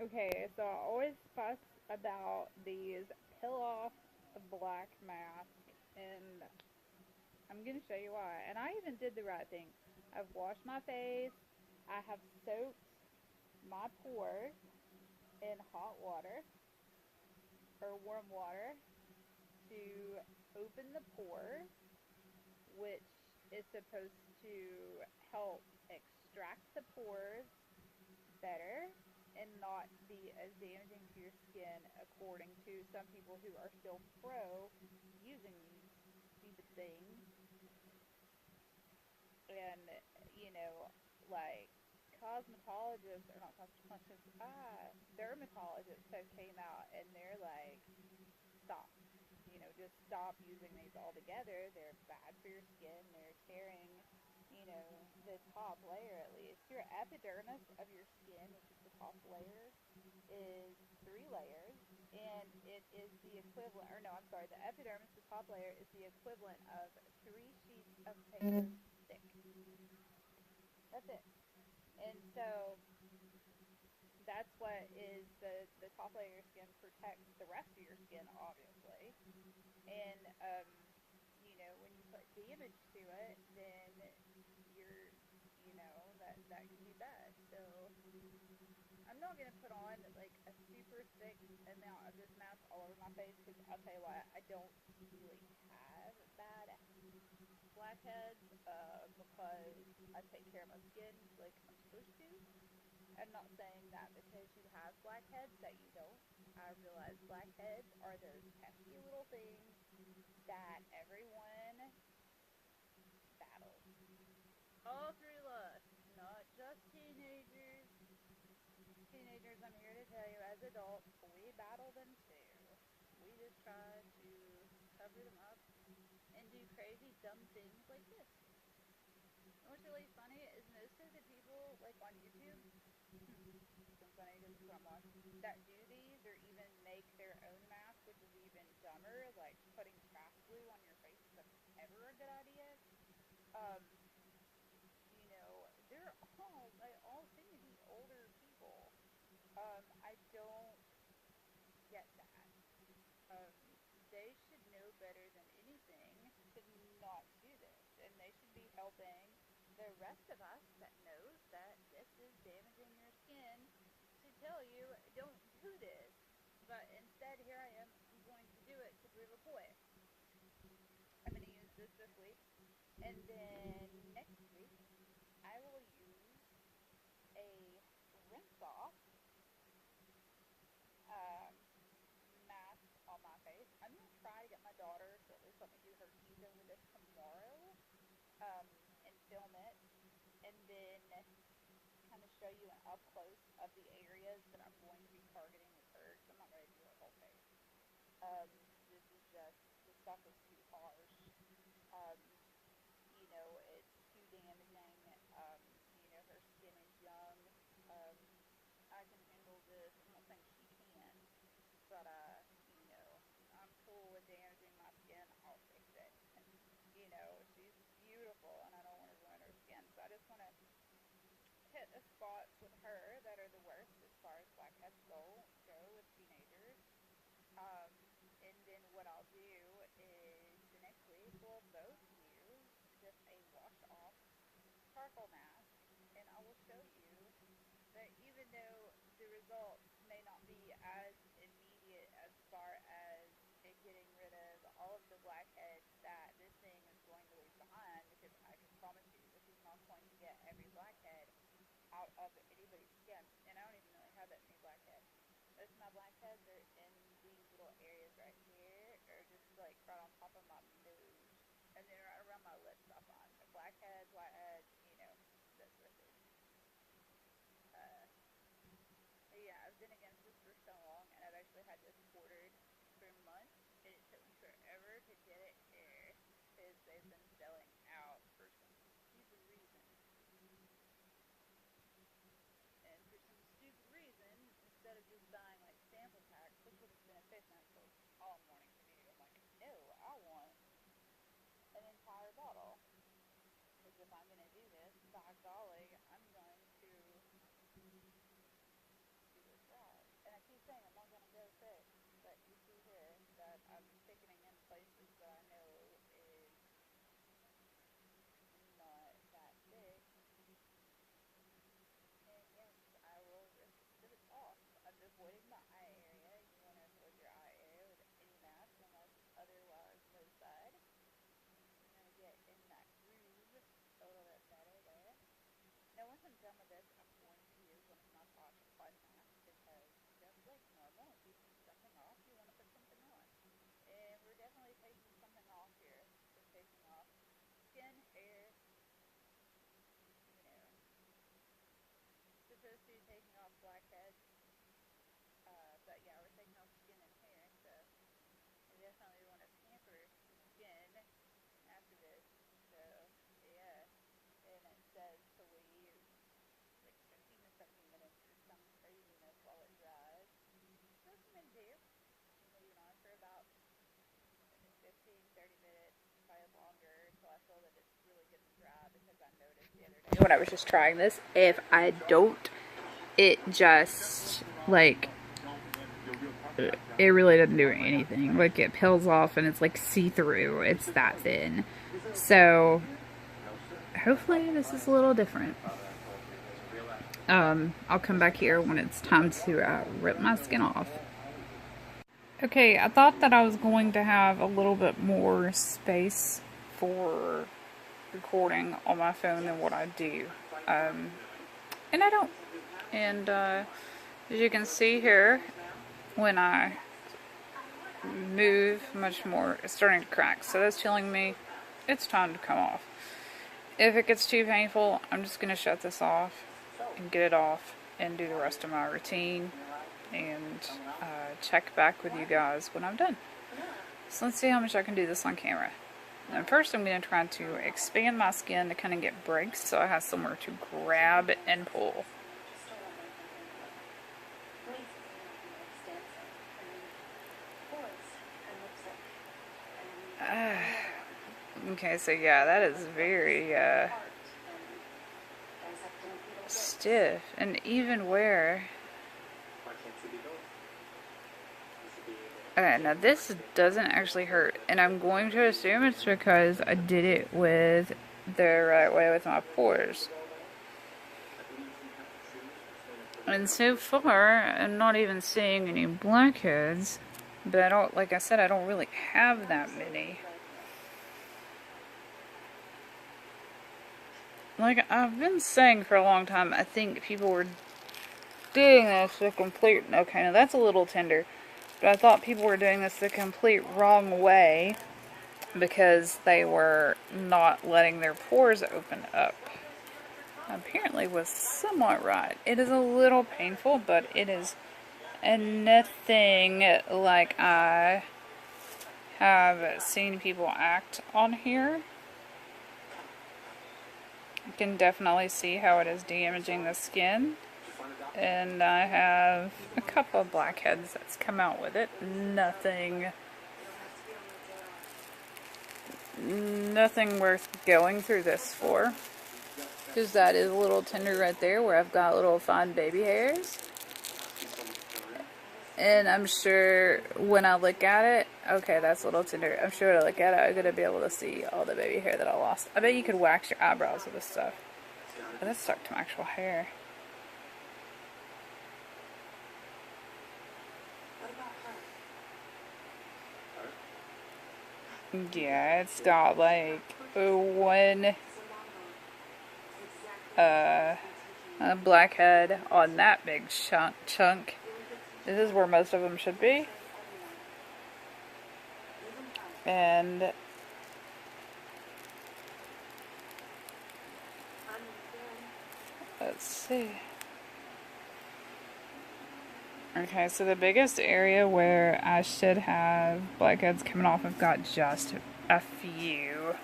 Okay, so I always fuss about these peel off black masks, and I'm gonna show you why. And I even did the right thing. I've washed my face. I have soaked my pores in hot water or warm water to open the pores, which is supposed to help extract the pores better and not be as damaging to your skin, according to some people who are still pro using these stupid things. And, you know, like cosmetologists, or not cosmetologists, dermatologists have came out and they're like, stop. Just stop using these altogether. They're bad for your skin. They're tearing, the top layer at least. Your epidermis of your skin, which is the top layer, is 3 layers, and it is the equivalent, or no, I'm sorry, the epidermis, the top layer, is the equivalent of 3 sheets of paper thick. That's it. And so that's what is the top layer of your skin protects the rest of your skin, obviously. And when you put damage to it, then you're, that can be bad. So I'm not gonna put on like a super thick amount of this mask all over my face, because I'll tell you what, I don't really have bad blackheads, because I take care of my skin like I'm supposed to. I'm not saying that because you have blackheads that you don't. I realize blackheads are those pesky little things that everyone battles all through life, not just teenagers. Teenagers, I'm here to tell you, as adults, we battle them too. We just try to cover them up and do crazy, dumb things like this. And what's really funny is most of the people, like on YouTube, some funny because it's what I'm on, that do these or even make their own mask, which is even dumber, like putting craft glue on your face, if that's ever a good idea. Um, they're all seem to be older people. I don't get that. Um, they should know better than anything to not do this, and they should be helping the rest of us that knows that this is damaging your skin to tell you don't do this. But instead, here I am. I'm going to do it to prove a point. I'm going to use this week, and then next week I will use a rinse off um, mask on my face. I'm gonna try to get my daughter to at least let me do her teeth over this tomorrow, um, and film it, and then kind of show you an up close of the areas that I'm going to be targeting with her, because I'm not going to do her whole face. Um, this is just, the stuff is too harsh. Um, it's too damaging. Her skin is young. Um, I can handle this. I'm not saying she can, but I'm cool with damaging my skin. I'll fix it. She's beautiful, and I don't want to ruin her skin. So I just want to hit the spots with her that are the worst as far as blackheads go with teenagers. Um, and then what I'll do is the next week we'll both use just a wash off charcoal mask, and I will show you that even though the results may not be as immediate as far as it getting rid of all of the blackheads that this thing is going to leave behind, because I can promise you this is not going to get every blackhead out of anybody's skin. And I don't even really have that many blackheads. Most of my blackheads are in these little areas right here, or just like right on top of my nose, and then right around my lips I find blackheads, whiteheads, that sort of thing. Uh, yeah, I've been against this for so long, and I've actually had this ordered for months, and it took me forever to get it here because they've been selling out for some stupid reason. And for some stupid reason, instead of just buying like sample packs, which would have been efficient for all I'm wanting to do, I'm like, no, I want an entire bottle. definitely want to pamper skin after this. So, yeah. And it says to leave like 15 to 70 minutes or some craziness while it dries. So that's what I'm going to do. I'm leaving on for about 15, 30 minutes, probably longer, until I feel that it's really getting dry, because I noticed the other day when I was just trying this, if I don't, it just, like, it really doesn't do anything. Like, it peels off and it's like see-through. It's that thin. So, hopefully this is a little different. I'll come back here when it's time to rip my skin off. Okay, I thought that I was going to have a little bit more space for recording on my phone than what I do. And I don't. And as you can see here, when I move much more, it's starting to crack. So that's telling me it's time to come off. If it gets too painful, I'm just going to shut this off and get it off and do the rest of my routine and check back with you guys when I'm done. So let's see how much I can do this on camera. And first I'm going to try to expand my skin to kind of get breaks so I have somewhere to grab and pull. Okay, so yeah, that is very stiff, and even where... Okay, now this doesn't actually hurt, and I'm going to assume it's because I did it with the right way with my pores. And so far, I'm not even seeing any blackheads, but I don't, like I said, I don't really have that many. Like I've been saying for a long time, I think people were doing this the complete... Okay, now that's a little tender. But I thought people were doing this the complete wrong way because they were not letting their pores open up. Apparently was somewhat right. It is a little painful, but it is nothing like I have seen people act on here. You can definitely see how it is damaging the skin. And I have a couple of blackheads that's come out with it. Nothing worth going through this for. Because that is a little tender right there where I've got little fine baby hairs. And I'm sure when I look at it, okay, that's a little tender. I'm sure when I look at it, I'm going to be able to see all the baby hair that I lost. I bet you could wax your eyebrows with this stuff. But that's stuck to my actual hair. Yeah, it's got like one a blackhead on that big chunk. This is where most of them should be. And let's see. Okay, so the biggest area where I should have blackheads coming off, I've got just a few.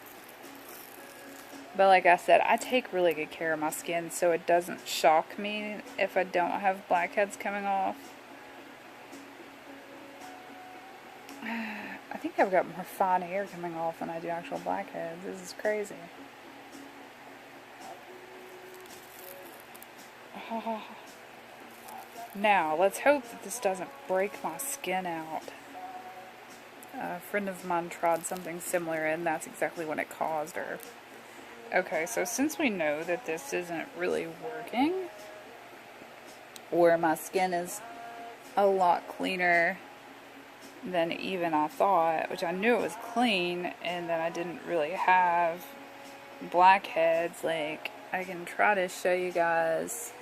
But like I said, I take really good care of my skin, so it doesn't shock me if I don't have blackheads coming off. I think I've got more fine hair coming off than I do actual blackheads. This is crazy. Now, let's hope that this doesn't break my skin out. A friend of mine tried something similar, and that's exactly what it caused her. Okay, so since we know that this isn't really working, where my skin is a lot cleaner than even I thought, which I knew it was clean, and that I didn't really have blackheads, like, I can try to show you guys.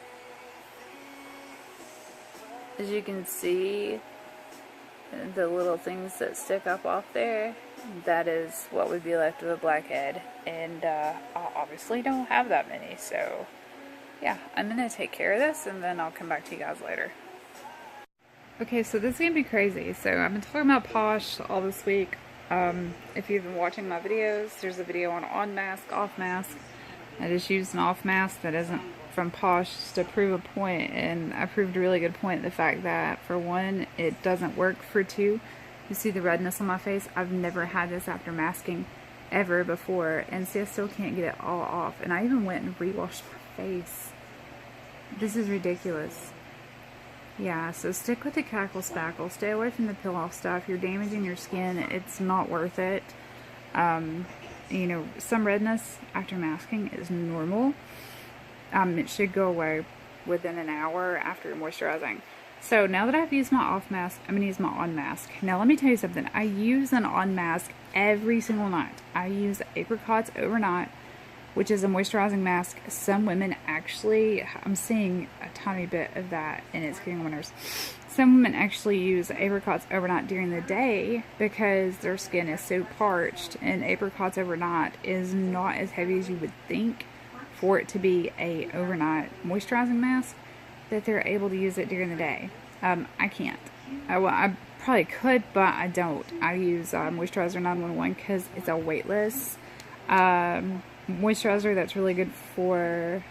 As you can see, the little things that stick up off there, that is what would be left of a blackhead. And I obviously don't have that many, so yeah, I'm going to take care of this and then I'll come back to you guys later. Okay, so this is gonna be crazy. So I've been talking about Posh all this week. If you've been watching my videos, there's a video on mask, off mask. I just used an off mask that isn't from Posh just to prove a point, and I proved a really good point. The fact that, for one, it doesn't work. For two, you see the redness on my face. I've never had this after masking ever before, and see, I still can't get it all off. And I even went and re-washed my face. This is ridiculous. Yeah, so stick with the cackle spackle. Stay away from the peel-off stuff. You're damaging your skin. It's not worth it. You know, some redness after masking is normal. It should go away within an hour after moisturizing. So now that I've used my off mask, I'm going to use my on mask. Now let me tell you something. I use an on mask every single night. I use apricots overnight, which is a moisturizing mask. Some women actually, I'm seeing a tiny bit of that, and it's getting on my nerves. Some women actually use apricots overnight during the day because their skin is so parched, and apricots overnight is not as heavy as you would think for it to be a overnight moisturizing mask, that they're able to use it during the day. I can't. Well, I probably could, but I don't. I use Moisturizer 911 because it's a weightless moisturizer that's really good for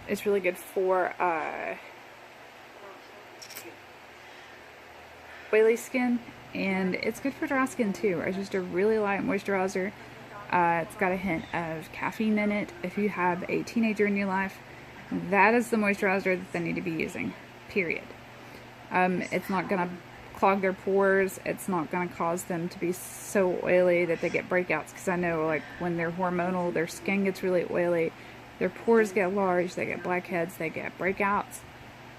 it's really good for oily skin, and it's good for dry skin too. It's just a really light moisturizer. It's got a hint of caffeine in it. If you have a teenager in your life, that is the moisturizer that they need to be using, period. It's not going to clog their pores. It's not going to cause them to be so oily that they get breakouts, because I know, like, when they're hormonal, their skin gets really oily, their pores get large, they get blackheads, they get breakouts.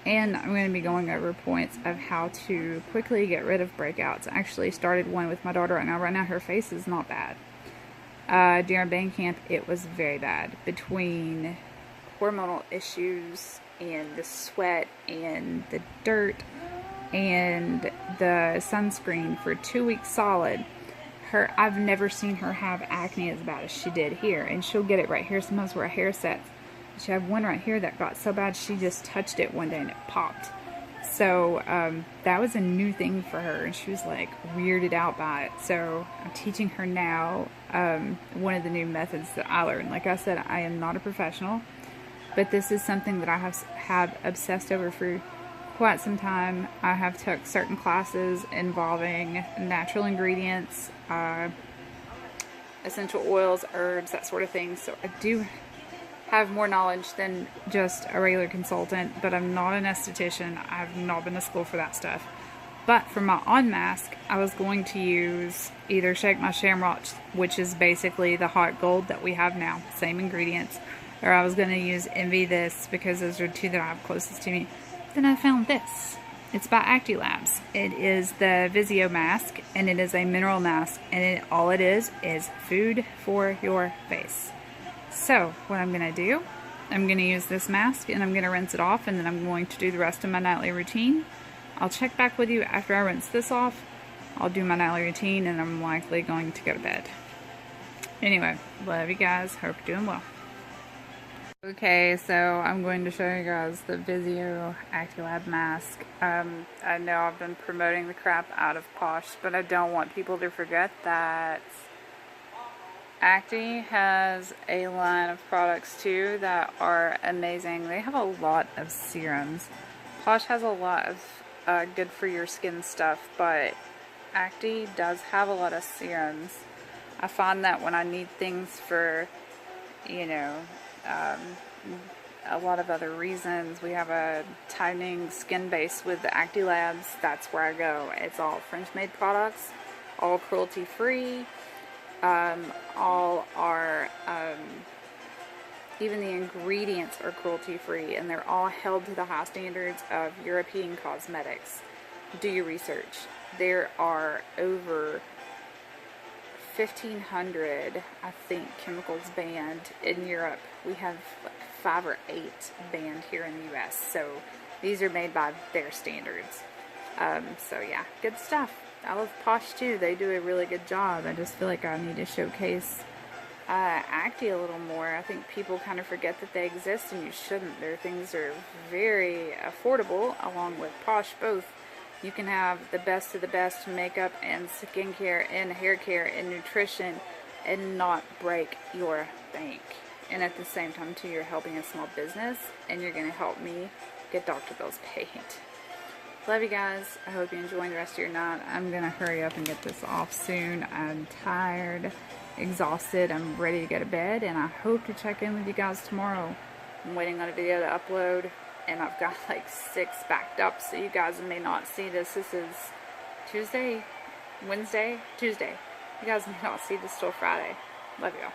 And I'm going to be going over points of how to quickly get rid of breakouts. I actually started one with my daughter right now. Right now her face is not bad. During band camp it was very bad, between hormonal issues and the sweat and the dirt and the sunscreen for 2 weeks solid. I've never seen her have acne as bad as she did here, and she'll get it right here sometimes where her hair sets. She had one right here that got so bad she just touched it one day and it popped. So that was a new thing for her, and she was like weirded out by it. So I'm teaching her now one of the new methods that I learned. Like I said, I am not a professional, but this is something that I have obsessed over for quite some time. I have took certain classes involving natural ingredients, essential oils, herbs, that sort of thing. So I do have more knowledge than just a regular consultant, but I'm not an esthetician. I've not been to school for that stuff. But for my on mask, I was going to use either Shake My Shamrocks, which is basically the hot gold that we have now, same ingredients, or I was going to use Envy This, because those are two that I have closest to me. Then I found this. It's by Acti-labs. It is the Visio mask, and it is a mineral mask, and all it is food for your face. So what I'm going to do, I'm going to use this mask and I'm going to rinse it off, and then I'm going to do the rest of my nightly routine. I'll check back with you after I rinse this off. I'll do my nightly routine, and I'm likely going to go to bed. Anyway, love you guys. Hope you're doing well. Okay, so I'm going to show you guys the Visio Acti-lab mask. I know I've been promoting the crap out of Posh, but I don't want people to forget that Acti has a line of products too that are amazing. They have a lot of serums. Posh has a lot of good for your skin stuff, but Acti does have a lot of serums. I find that when I need things for, you know, a lot of other reasons, we have a tightening skin base with the Acti-labs. That's where I go. It's all French-made products, all cruelty-free. All are, even the ingredients are cruelty-free, and they're all held to the high standards of European cosmetics. Do your research. There are over 1,500, I think, chemicals banned in Europe. We have like 5 or 8 banned here in the US, so these are made by their standards. So yeah, good stuff. I love Posh too. They do a really good job. I just feel like I need to showcase Acti a little more. I think people kind of forget that they exist, and you shouldn't. Their things are very affordable, along with Posh both. You can have the best of the best makeup and skincare and hair care and nutrition and not break your bank. And at the same time, too, you're helping a small business, and you're going to help me get doctor bills paid. Love you guys. I hope you're enjoying the rest of your night. I'm going to hurry up and get this off soon. I'm tired, exhausted. I'm ready to go to bed, and I hope to check in with you guys tomorrow. I'm waiting on a video to upload, and I've got like 6 backed up, so you guys may not see this. This is Tuesday, Wednesday, Tuesday. You guys may not see this till Friday. Love y'all.